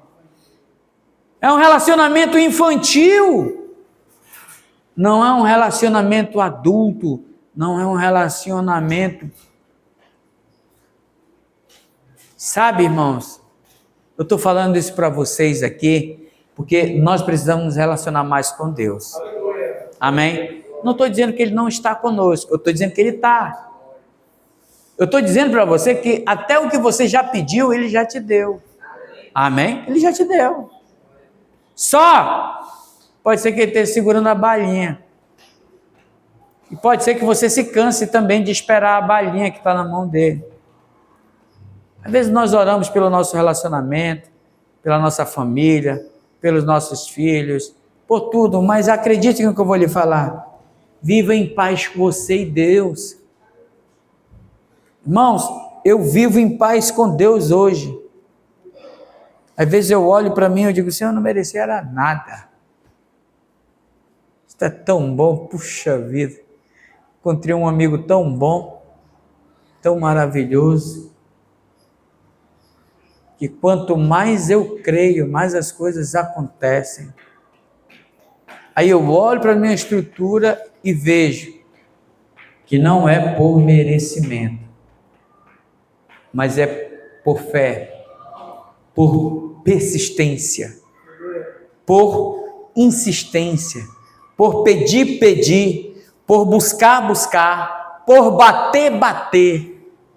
É um relacionamento infantil. Não é um relacionamento adulto, não é um relacionamento. Sabe, irmãos, eu estou falando isso para vocês aqui, porque nós precisamos nos relacionar mais com Deus. Amém? Não estou dizendo que Ele não está conosco, eu estou dizendo que Ele está. Eu estou dizendo para você que até o que você já pediu, Ele já te deu. Amém? Ele já te deu. Só pode ser que Ele esteja segurando a balinha. E pode ser que você se canse também de esperar a balinha que está na mão dele. Às vezes nós oramos pelo nosso relacionamento, pela nossa família, pelos nossos filhos, por tudo, mas acredite no que eu vou lhe falar. Viva em paz com você e Deus. Irmãos, eu vivo em paz com Deus hoje. Às vezes eu olho para mim e digo, Senhor, eu não merecia nada. Isso é tão bom, puxa vida. Encontrei um amigo tão bom, tão maravilhoso, que quanto mais eu creio, mais as coisas acontecem. Aí eu olho para a minha estrutura e vejo que não é por merecimento, mas é por fé, por persistência, por insistência, por pedir, por buscar, por bater,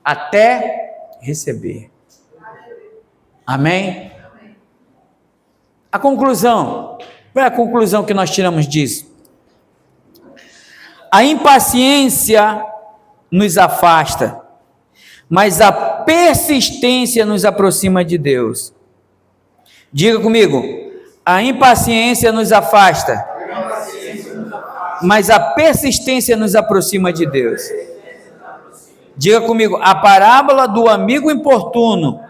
até receber. Amém? A conclusão, qual é a conclusão que nós tiramos disso? A impaciência nos afasta, mas a persistência nos aproxima de Deus. Diga comigo, a impaciência nos afasta, mas a persistência nos aproxima de Deus. Diga comigo, a parábola do amigo importuno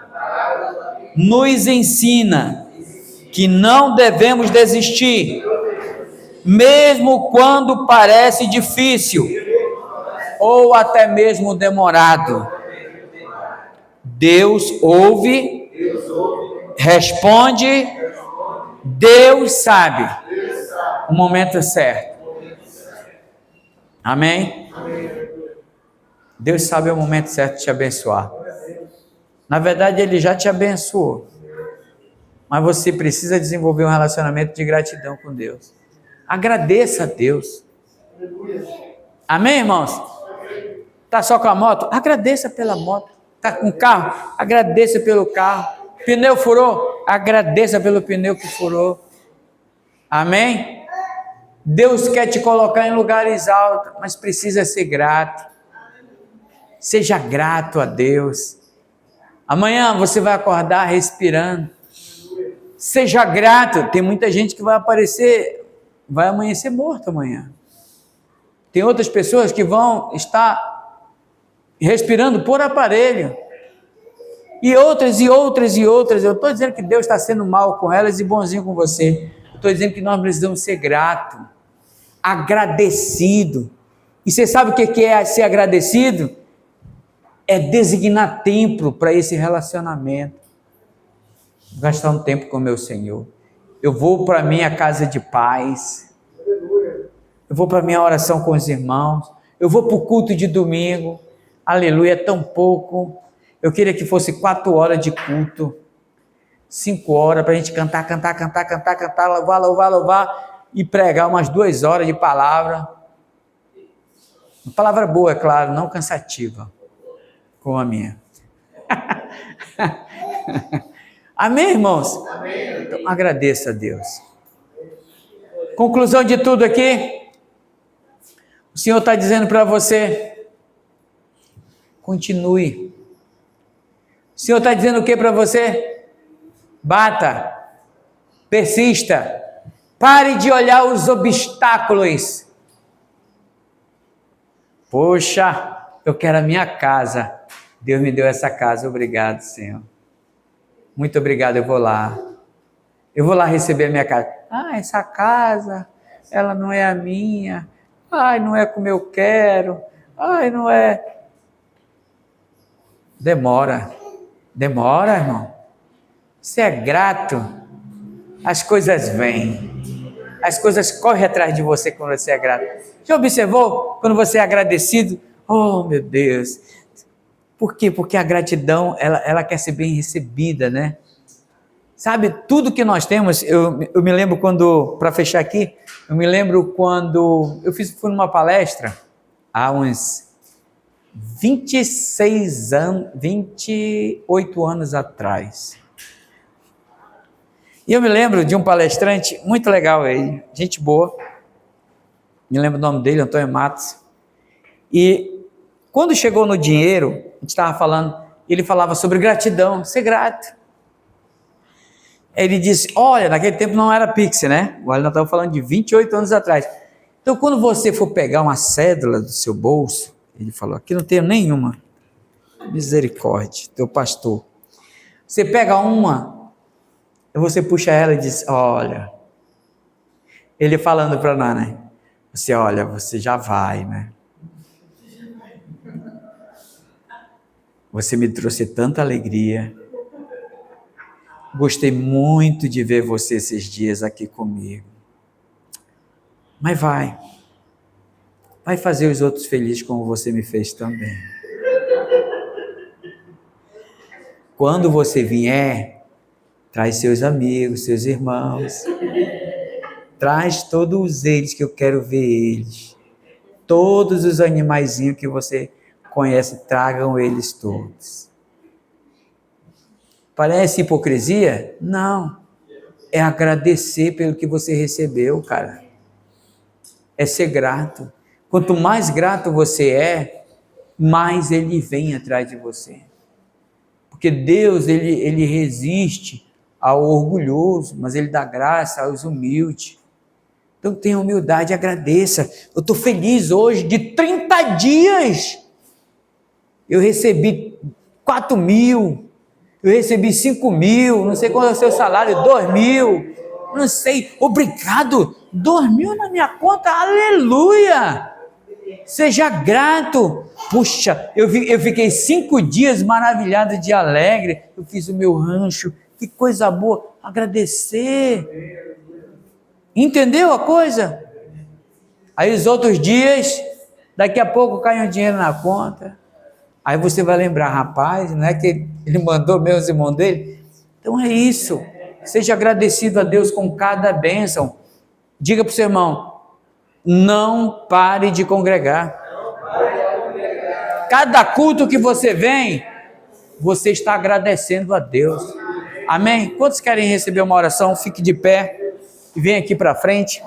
nos ensina que não devemos desistir, mesmo quando parece difícil ou até mesmo demorado. Deus ouve, responde, Deus sabe o momento certo. Amém? Deus sabe o momento certo de te abençoar. Na verdade, Ele já te abençoou. Mas você precisa desenvolver um relacionamento de gratidão com Deus. Agradeça a Deus. Amém, irmãos? Está só com a moto? Agradeça pela moto. Está com o carro? Agradeça pelo carro. Pneu furou? Agradeça pelo pneu que furou. Amém? Deus quer te colocar em lugares altos, mas precisa ser grato. Seja grato a Deus. Amanhã você vai acordar respirando. Seja grato. Tem muita gente que vai amanhecer morto amanhã. Tem outras pessoas que vão estar respirando por aparelho. E outras. Eu estou dizendo que Deus está sendo mal com elas e bonzinho com você. Eu estou dizendo que nós precisamos ser grato, agradecido. E você sabe o que é ser agradecido? É designar tempo para esse relacionamento. Vou gastar um tempo com o meu Senhor. Eu vou para a minha casa de paz. Eu vou para a minha oração com os irmãos. Eu vou para o culto de domingo. Aleluia, é tão pouco. Eu queria que fosse 4 horas de culto. 5 horas para a gente cantar, louvar e pregar umas 2 horas de palavra. Uma palavra boa, é claro, não cansativa, como a minha. Amém, irmãos? Amém. Então, agradeça a Deus. Conclusão de tudo aqui. O Senhor está dizendo para você, continue. O Senhor está dizendo o que para você? Bata, persista, pare de olhar os obstáculos. Poxa, eu quero a minha casa. Deus me deu essa casa, obrigado, Senhor. Muito obrigado, eu vou lá. Eu vou lá receber a minha casa. Ah, essa casa, ela não é a minha. Ai, não é como eu quero. Ai, não é. Demora, irmão. Você é grato, as coisas vêm. as coisas correm atrás de você quando você é grato. Já observou? Quando você é agradecido, oh meu Deus. Por quê? Porque a gratidão, ela quer ser bem recebida, né? Sabe, tudo que nós temos, eu me lembro quando, para fechar aqui, eu me lembro quando eu fui numa palestra, há uns 28 anos atrás. E eu me lembro de um palestrante muito legal aí, gente boa, me lembro o nome dele, Antônio Matos, e quando chegou no dinheiro, a gente estava falando, ele falava sobre gratidão, ser grato. Ele disse, olha, naquele tempo não era Pix, né? Nós estamos falando de 28 anos atrás. Então, quando você for pegar uma cédula do seu bolso, ele falou, aqui não tenho nenhuma, misericórdia, teu pastor. Você pega uma, você puxa ela e diz, olha, ele falando para nós, né? Você, olha, você já vai, né? Você me trouxe tanta alegria. Gostei muito de ver você esses dias aqui comigo. Mas vai fazer os outros felizes como você me fez também. Quando você vier, traz seus amigos, seus irmãos. Traz todos eles que eu quero ver eles. Todos os animaizinhos que você conhece, tragam eles todos. Parece hipocrisia? Não. É agradecer pelo que você recebeu, cara. É ser grato. Quanto mais grato você é, mais ele vem atrás de você. Porque Deus, ele resiste ao orgulhoso, mas ele dá graça aos humildes. Então tenha humildade e agradeça. Eu estou feliz hoje, de 30 dias. Eu recebi 4.000. Eu recebi 5.000, não sei qual é o seu salário, 2.000, não sei, obrigado, 2.000 na minha conta, aleluia, seja grato. Puxa, eu fiquei 5 dias maravilhado de alegre, eu fiz o meu rancho, que coisa boa, agradecer, entendeu a coisa? Aí os outros dias, daqui a pouco cai um dinheiro na conta, aí você vai lembrar, rapaz, não é que ele mandou mesmo os irmãos dele? Então é isso. Seja agradecido a Deus com cada bênção. Diga para o seu irmão, não pare de congregar. Cada culto que você vem, você está agradecendo a Deus. Amém? Quantos querem receber uma oração? Fique de pé e vem aqui para frente.